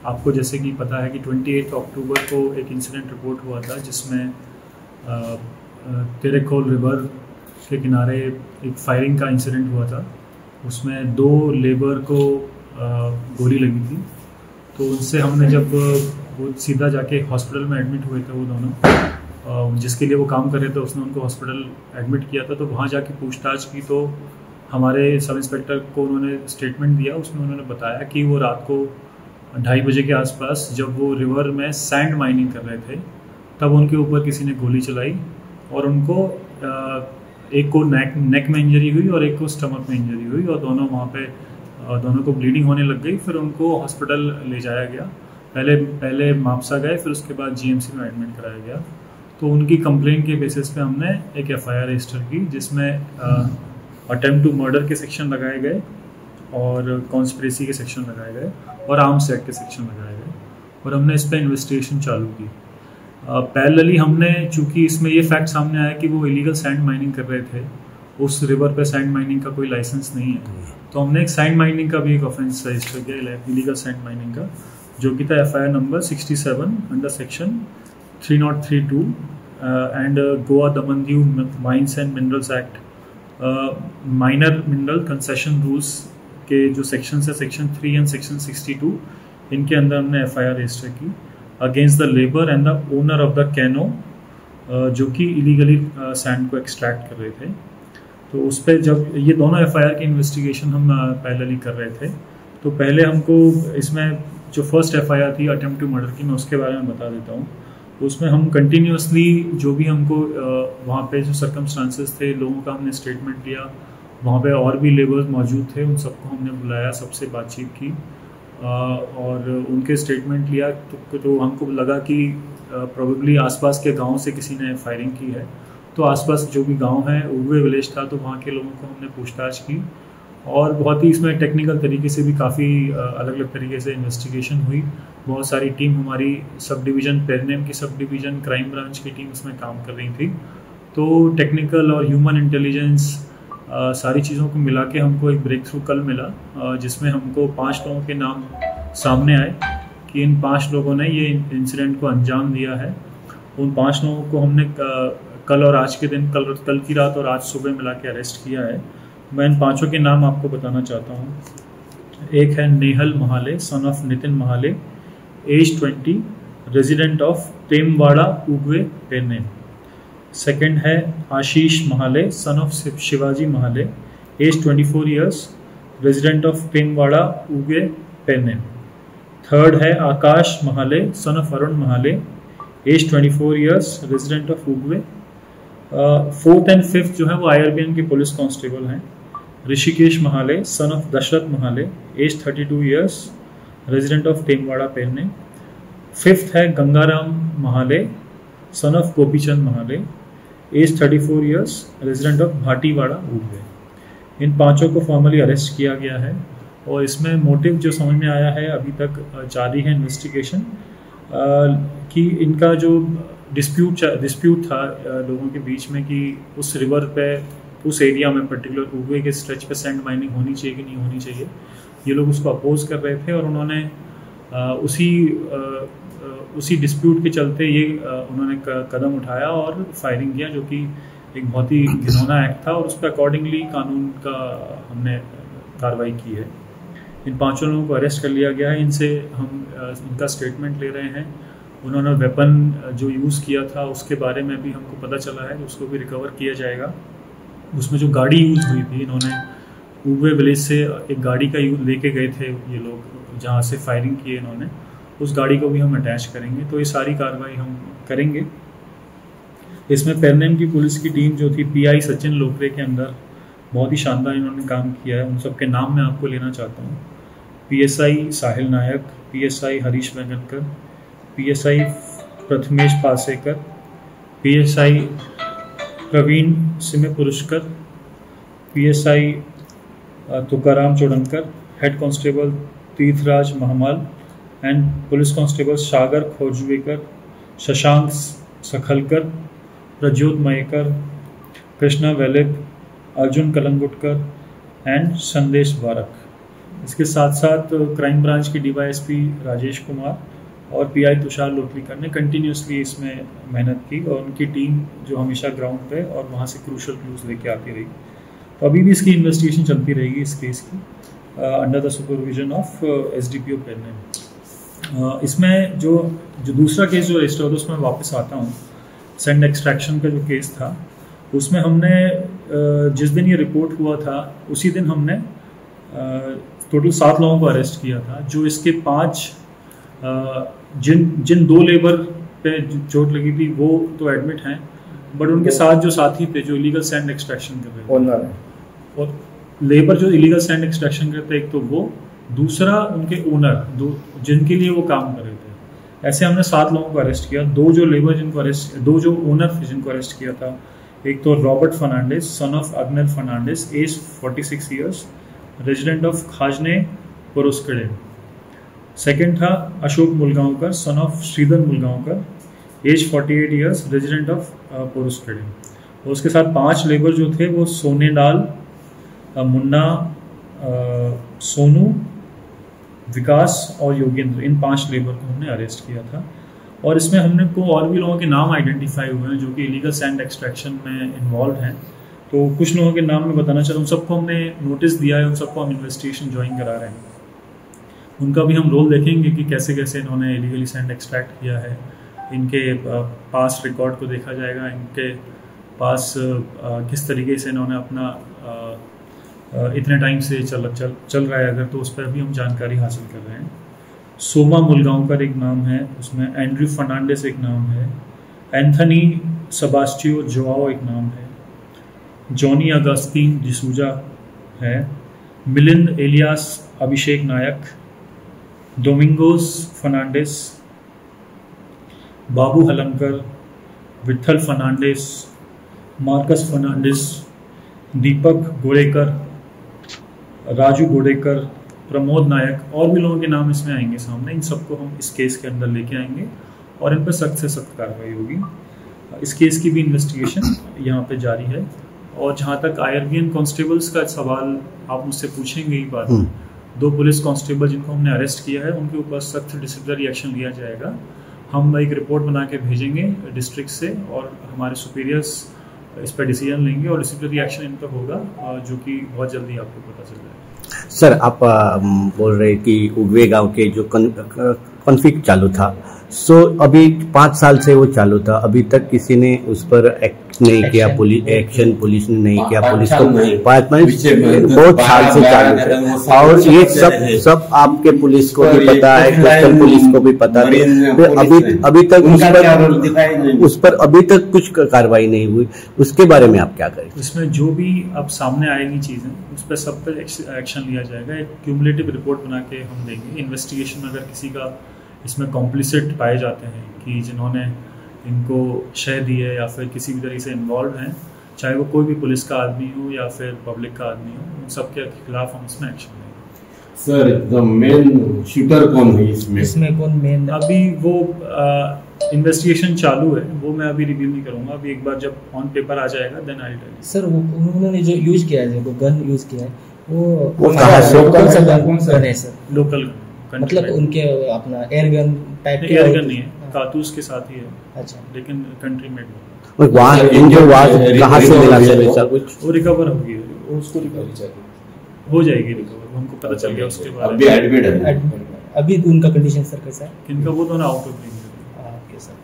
आपको जैसे कि पता है कि 28 अक्टूबर को एक इंसिडेंट रिपोर्ट हुआ था जिसमें तेरेखोल रिवर के किनारे एक फायरिंग का इंसिडेंट हुआ था। उसमें 2 लेबर को गोली लगी थी। तो उनसे हमने जब वो सीधा जाके हॉस्पिटल में एडमिट हुए थे वो दोनों, जिसके लिए वो काम कर रहे थे उसने उनको हॉस्पिटल एडमिट किया था। तो वहाँ जाके पूछताछ की तो हमारे सब इंस्पेक्टर को उन्होंने स्टेटमेंट दिया। उसमें उन्होंने बताया कि वो रात को 2:30 बजे के आसपास जब वो रिवर में सैंड माइनिंग कर रहे थे तब उनके ऊपर किसी ने गोली चलाई और उनको एक को नेक में इंजरी हुई और एक को स्टमक में इंजरी हुई और दोनों वहाँ पे दोनों को ब्लीडिंग होने लग गई। फिर उनको हॉस्पिटल ले जाया गया। पहले मापसा गए, फिर उसके बाद जीएमसी में एडमिट कराया गया। तो उनकी कंप्लेंट के बेसिस पे हमने एक एफआईआर रजिस्टर की जिसमें अटेम्प्ट टू मर्डर के सेक्शन लगाए गए और कॉन्स्पिरेसी के सेक्शन लगाए गए और आर्म्स एक्ट के सेक्शन लगाए गए और हमने इस पर इन्वेस्टिगेशन चालू की। पैरेलली हमने, चूँकि इसमें ये फैक्ट सामने आया कि वो इलीगल सैंड माइनिंग कर रहे थे, उस रिवर पे सैंड माइनिंग का कोई लाइसेंस नहीं है, तो हमने एक सैंड माइनिंग का भी एक ऑफेंस रजिस्टर किया, इलीगल सैंड माइनिंग का, जो कि था FIR number 67 under section 3032 and Goa दमन-दीव mines and minerals act, minor mineral concession rules के जो सेक्शन है, सेक्शन 3 एंड सेक्शन 62, इनके अंदर हमने एफआईआर रजिस्टर की against the labour and the owner of the canoe, जो कि इलीगली सैंड को एक्सट्रैक्ट कर रहे थे। तो उस पर जब ये दोनों एफआईआर की इन्वेस्टिगेशन हम पैरेलली कर रहे थे, तो पहले हमको इसमें जो फर्स्ट एफआईआर थी अटेम्प्ट टू मर्डर की, मैं उसके बारे में बता देता हूँ। उसमें हम कंटिन्यूसली जो भी हमको वहाँ पे जो सर्कमस्टांसेस थे, लोगों का हमने स्टेटमेंट लिया, वहाँ पे और भी लेबर्स मौजूद थे, उन सबको हमने बुलाया, सबसे बातचीत की और उनके स्टेटमेंट लिया। तो हमको लगा कि प्रोबेबली आसपास के गांव से किसी ने फायरिंग की है। तो आसपास जो भी गांव है, उगवे विलेज था, तो वहाँ के लोगों को हमने पूछताछ की और बहुत ही इसमें टेक्निकल तरीके से भी काफ़ी अलग अलग तरीके से इन्वेस्टिगेशन हुई। बहुत सारी टीम हमारी सब डिवीज़न, पेरनेम की सब डिवीज़न, क्राइम ब्रांच की टीम इसमें काम कर रही थी। तो टेक्निकल और ह्यूमन इंटेलिजेंस सारी चीज़ों को मिला के हमको एक ब्रेक थ्रू कल मिला, जिसमें हमको 5 लोगों के नाम सामने आए कि इन 5 लोगों ने ये इंसिडेंट को अंजाम दिया है। उन 5 लोगों को हमने कल और आज के दिन, कल की रात और आज सुबह मिला के अरेस्ट किया है। मैं इन 5 के नाम आपको बताना चाहता हूँ। एक है Nehal Mahale, son of Nitin Mahale, age 20, resident of Temwada, Ugwe, Pernem. Second है Ashish Mahale, son of Shivaji Mahale, age 24 years, resident of Temwada, Ugwe, Pernem. Third है Akash Mahale, son of Arun Mahale, age 24 years, resident of Ugwe. Fourth and fifth जो है वो IRBN के पुलिस कांस्टेबल हैं। Rishikesh Mahale, son of Dashrath Mahale, age 32 years, resident of टेमवाड़ा, Pernem. Fifth है Gangaram Mahale, son of Gopichand Mahale, age 34 years, resident of Bhatiwada, Ugwe. इन 5 को formally arrest किया गया है और इसमें मोटिव जो समझ में आया है, अभी तक जारी है इन्वेस्टिगेशन, कि इनका जो डिस्प्यूट था लोगों के बीच में कि उस रिवर पे, उस एरिया में पर्टिकुलर उगवे के स्ट्रेच पे सैंड माइनिंग होनी चाहिए कि नहीं होनी चाहिए, ये लोग उसको अपोज कर रहे थे और उन्होंने उसी डिस्प्यूट के चलते ये उन्होंने कदम उठाया और फायरिंग किया, जो कि एक बहुत ही घिनौना एक्ट था और उस पर अकॉर्डिंगली कानून का हमने कार्रवाई की है। इन 5 लोगों को अरेस्ट कर लिया गया है। इनसे हम इनका स्टेटमेंट ले रहे हैं। उन्होंने वेपन जो यूज़ किया था उसके बारे में भी हमको पता चला है, उसको भी रिकवर किया जाएगा। उसमें जो गाड़ी यूज़ हुई थी, इन्होंने उगवे विलेज से एक गाड़ी का यूज़ लेके गए थे ये लोग, जहाँ से फायरिंग की इन्होंने, उस गाड़ी को भी हम अटैच करेंगे। तो ये सारी कार्रवाई हम करेंगे। इसमें पेरनेम की पुलिस की टीम जो थी, PI सचिन लोकरे के अंदर बहुत ही शानदार इन्होंने काम किया है। उन सबके नाम मैं आपको लेना चाहता हूँ। PSI Sahil Naik, PSI Harish Vengankar, PSI Prathamesh Pasekar, PSI Praveen Sime Purushkar, PSI Tukaram Chodankar, head constable Tirthraj Mahmal and police constable Sagar Khojwekar, Shashank Sakhalkar, Prajyot Mayekar, Krishna Velip, Arjun Kalangutkar and Sandesh Varak. इसके साथ साथ क्राइम ब्रांच के DYSP राजेश कुमार और PI तुषार लोटलीकर ने कंटिन्यूसली इसमें मेहनत की और उनकी टीम जो हमेशा ग्राउंड पे और वहाँ से क्रूशल क्लूज लेके आती रही। तो अभी भी इसकी इन्वेस्टिगेशन चलती रहेगी इस केस की under the supervision of SDPO Pernem. इसमें जो दूसरा केस जो रजिस्टर होता है उसमें वापस आता हूँ। सैंड एक्सट्रैक्शन का जो केस था उसमें हमने जिस दिन ये रिपोर्ट हुआ था उसी दिन हमने टोटल 7 लोगों को अरेस्ट किया था। जो इसके 5 जिन 2 लेबर पे चोट लगी थी वो तो एडमिट हैं, बट उनके साथ जो साथी थे जो इलीगल सैंड एक्सट्रैक्शन कर रहे थे और लेबर जो इलीगल सैंड एक्सट्रैक्शन करते थे, एक तो वो, दूसरा उनके ओनर जिनके लिए वो काम कर रहे थे। ऐसे हमने 7 लोगों को अरेस्ट किया। 2 जो ओनर जिनको अरेस्ट किया था, एक तो Robert Fernandes son of Agnel Fernandes age 46 years resident of Khajne Poroskade. Second था Ashok Mulgaonkar son of Shridhar Mulgaonkar age 48 years resident of Poroskade. और उसके साथ 5 लेबर जो थे वो सोनेलाल, मुन्ना, सोनू, विकास और योगेंद्र, इन 5 लेबर को हमने अरेस्ट किया था। और इसमें हमने को और भी लोगों के नाम आइडेंटिफाई हुए हैं जो कि इलीगल सैंड एक्सट्रैक्शन में इन्वॉल्व हैं। तो कुछ लोगों के नाम मैं बताना चाहता हूँ। उन सबको हमने नोटिस दिया है, उन सबको हम इन्वेस्टिगेशन ज्वाइन करा रहे हैं। उनका भी हम रोल देखेंगे कि कैसे कैसे इन्होंने इलीगली सैंड एक्सट्रैक्ट किया है। इनके पास रिकॉर्ड को देखा जाएगा, इनके पास किस तरीके से इन्होंने अपना इतने टाइम से चल रहा है अगर, तो उस पर भी हम जानकारी हासिल कर रहे हैं। सोमा मुलगांवकर एक नाम है, उसमें एंड्रयू फर्नांडिस एक नाम है, एंथनी सेबास्टियो जोआओ एक नाम है, जॉनी अगस्तीन डिसूजा है, मिलिंद एलियास अभिषेक नायक, डोमिंगोस फर्नांडिस, बाबू हलमकर, विठल फर्नांडिस, मार्कस फर्नांडिस, दीपक गोड़ेकर, राजू गोड़ेकर, प्रमोद नायक, और भी लोगों के नाम इसमें आएंगे सामने। इन सबको हम इस केस के अंदर लेके आएंगे और इन पर सख्त से सख्त कार्रवाई होगी। इस केस की भी इन्वेस्टिगेशन यहाँ पे जारी है। और जहाँ तक IRBN कांस्टेबल्स का सवाल आप मुझसे पूछेंगे ही बात, 2 पुलिस कांस्टेबल जिनको हमने अरेस्ट किया है उनके ऊपर सख्त डिसिप्लिनरी एक्शन लिया जाएगा। हम एक रिपोर्ट बना के भेजेंगे डिस्ट्रिक्ट से और हमारे सुपीरियर्स इस पर डिसीजन लेंगे और डिसिप्लिनरी एक्शन इन पर होगा, जो कि बहुत जल्दी आपको पता चल जाएगा। सर, आप बोल रहे कि उगवे गांव के जो कॉन्फ्लिक्ट चालू था, सो अभी 5 साल से वो चालू था, अभी तक किसी ने उस पर एक्ट नहीं किया, पुलिस ने नहीं किया। पुलिस को 5 बहुत साल से चालू है और ये सब आपके पुलिस को भी पता है, कोस्टल पुलिस को भी पता है। अभी तक उस पर अभी तक कुछ कार्रवाई नहीं हुई, उसके बारे में आप क्या करें? इसमें जो भी अब सामने आएगी चीजें उस पर सब पर एक्शन लिया जाएगा। एक क्यूमुलेटिव रिपोर्ट बना के हम देंगे। इन्वेस्टिगेशन में अगर किसी का इसमें कॉम्प्लिसिट पाए जाते हैं कि जिन्होंने इनको शय दी है या फिर किसी भी तरीके से इन्वॉल्व हैं, चाहे वो कोई भी पुलिस का आदमी हो या फिर पब्लिक का आदमी हो, उन सबके खिलाफ हम इसमें एक्शन लेंगे। सर, द मेन शूटर कौन है इसमें कौन मेन? अभी वो इन्वेस्टिगेशन चालू है, वो मैं अभी रिव्यू नहीं करूंगा। अभी एक बार जब ऑन पेपर आ जाएगा then I will tell you. Sir, उन्होंने जो यूज किया है, जो गन यूज किया है, वो कहाँ से? कौन सा गन है सर? लोकल, मतलब उनके अपना एयर गन टाइप के? एयर गन नहीं है, कारतूस के साथ ही है। अच्छा, लेकिन कंट्री मेड वहाँ कहाँ से मिला सर? कुछ वो रिकवर होगी, उसको रिकवर हो जाएगी, रिकवर हमको पता चल गया उसके बाद। अभी एडमिट है। अभी उनका कंडीशन सर कैसा है? इनका वो तो ना आउट ऑफ रेंज है। Okay sir.